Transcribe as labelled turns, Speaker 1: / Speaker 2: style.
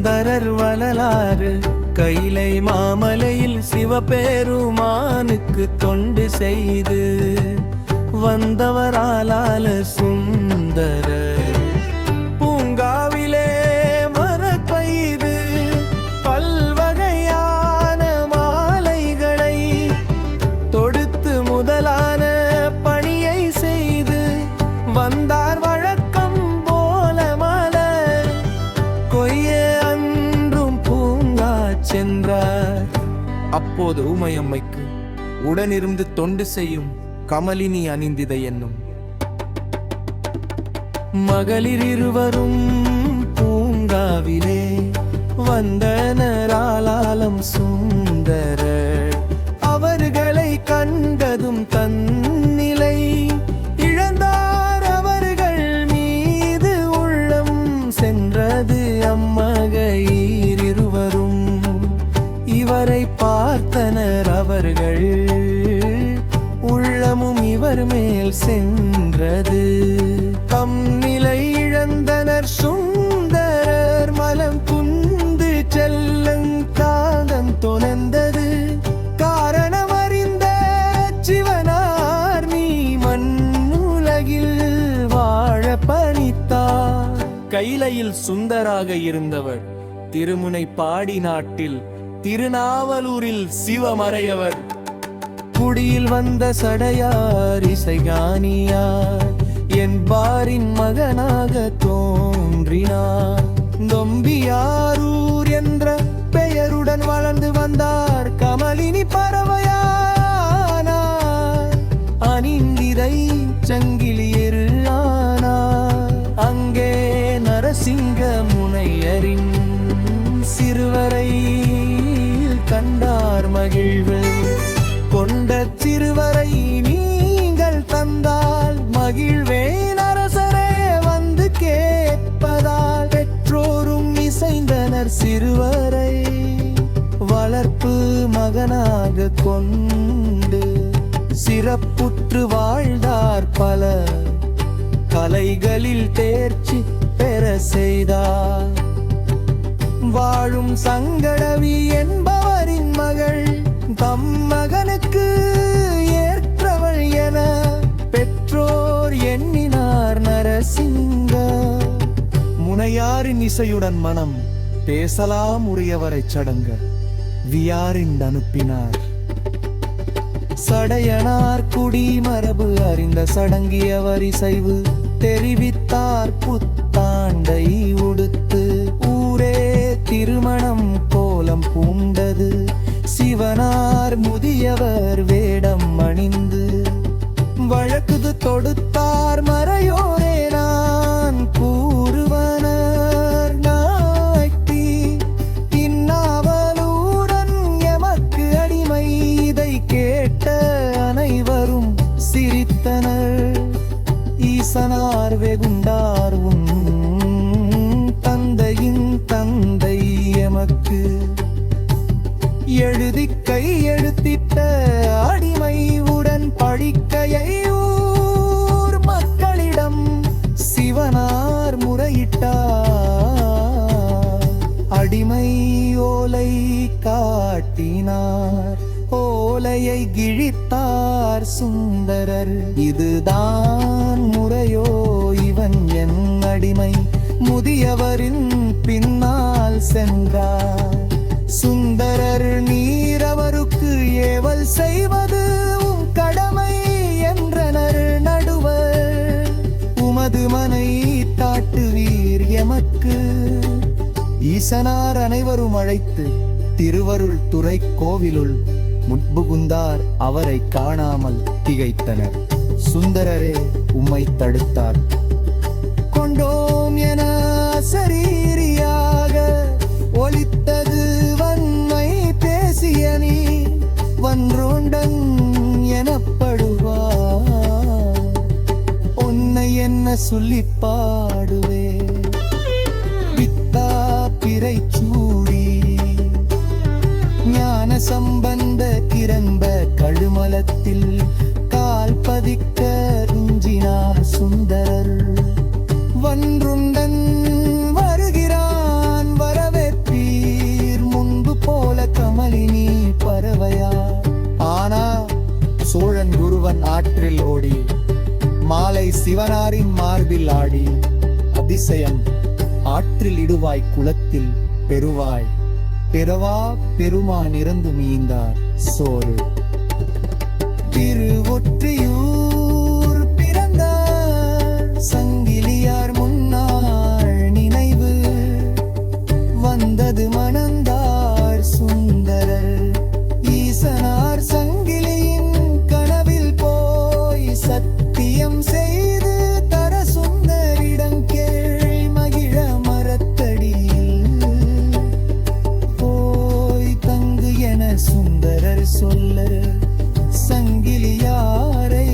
Speaker 1: சுந்தரர் வளலாறு கைலை மாமலையில் சிவபெருமானுக்கு தொண்டு செய்து வந்தவராலால சுந்தரர் பூங்காவிலே மரப்பெய்து பல்வகையான மாலைகளை தொடுத்து முதலான பணியை செய்து வந்தார். வழக்கம் போல மலர் கொய்ய அன்றும் பூங்கா சென்றார். அப்போது ஊமையம்மைக்கு உடனிருந்து தொண்டு செய்யும் கமலினி அணிந்திதை என்னும் மகளிர் இருவரும் பூங்காவிலே வந்தனராலாலம் சுந்தரர் அவர்களை கண்டதும் தன்னிலை இழந்தார். அவர்கள் மீது உள்ளம் சென்றது அம்மகையர் இருவரும். இவரை பார்த்தனர் அவர்கள் உள்ளமும் இவர் மேல் சென்றது. தம் நிலை இழந்தனர் சுந்தரர் மலம் குந்து செல்லும் காதம் தொலைந்தது. காரணம் அறிந்த சிவனார் நீ மண்ணுலகில் வாழ பணித்தார். கைலையில் சுந்தராக இருந்தவர் திருமுனை பாடி நாட்டில் திருநாவலூரில் சிவமறையவர். குடியில் வந்த சடையார் இசைஞானியார் என்பாரின் மகனாக தோன்றினார். நொம்பியாரூர் என்ற பெயருடன் வளர்ந்து வந்தார். கமலினி பறவையானார். அணிந்திதை சங்கிலியர் ஆனார். அங்கே நரசிங்க முனையரின் சிறுவரை கண்டார். மகிழ்வு கொண்ட சிறுவரை நீங்கள் தந்தால் மகிழ்வேன் அரசரே வந்து கேட்பதால். பெற்றோரும் இசைந்தனர் சிறுவரை வளர்ப்பு மகனாக கொண்டு. சிறப்புற்று வாழ்ந்தார். பல கலைகளில் தேர்ச்சி பெற செய்தார். வாழும் சங்கடவி என்பவரின் மகள் தம் மகனுக்கு ஏற்றவள் என பெற்றோர் எண்ணினார். நரசிங்க முனையாரின் இசையுடன் மனம் பேசலாம் உரியவரை சடங்க வியாரின் அனுப்பினார். சடையனார் குடி மரபு அறிந்த சடங்கியவர் இசைவு தெரிவித்தார். புத்தாண்டை உடுத்து ஊரே திருமணம் கோலம் பூண்டது. சிவனார் முதியவர் வேடம் அணிந்து வழக்குது தொடுத்தார். மறையோரே நான் கூறுவனர் நாய்த்தி இந்நாவலுடன் எமக்கு அடிமை. இதை கேட்ட அனைவரும் சிரித்தனர். ஈசனார் வெகுண்டார். உன் தந்தையின் தந்தை எமக்கு எழுதி கையெழுத்திட்ட அடிமை உடன் பழிக்கையை ஊர் மக்களிடம் சிவனார் முறையிட்டார். அடிமை ஓலை காட்டினார். ஓலையை கிழித்தார் சுந்தரர். இதுதான் முறையோ இவன் என் அடிமை. முதியவரின் பின்னால் சென்றார். சுந்தரர் நீரவருக்கு ஏவல் செய்வது உம் கடமை என்றனர் நடுவர். உமது மனை தாட்டுவீர் எமக்கு. ஈசனார் அனைவரும் அழைத்து திருவருள் துறை கோவிலுள் முட்புகுந்தார். அவரை காணாமல் திகைத்தனர். சுந்தரரே உம்மை தடுத்தார். கொண்டோம் என சரீரியாக ஒலித்தது வன்மை பேசிய நீ வன்றோண்டன் எனப்படுவார். உன்னை என்ன சொல்லி பாடுவே பித்தா பிறை சூடி ஞான சம்பந்த கிரம்ப கழுமலத்தில் கால் பதிக்க ருஞ்சினார் சுந்தரர். வன்றுண்டன் வருகிறான் வரவேற்க ஒருவன் ஆற்றில் ஓடி மாலை சிவனாரின் மார்பில் ஆடி அதிசயம் ஆற்றில் இடுவாய் குளத்தில் பெறுவாய் பெறவா பெருமான் இறந்து மீந்தார் சோறு திருவொற்றியூர் பிறந்தார் சங்கிலியார் முன்னாள் நினைவு வந்தது மணந்தார் சுந்தரர் ஈசனார் சங்கிலியின் கனவில் போய் சத்தியம் செய்து தர சுந்தரிடம் கேள் மகிழ மரத்தடியில் போய் தங்கு என சுந்தரர் சொல்ல சங்கிலியாரை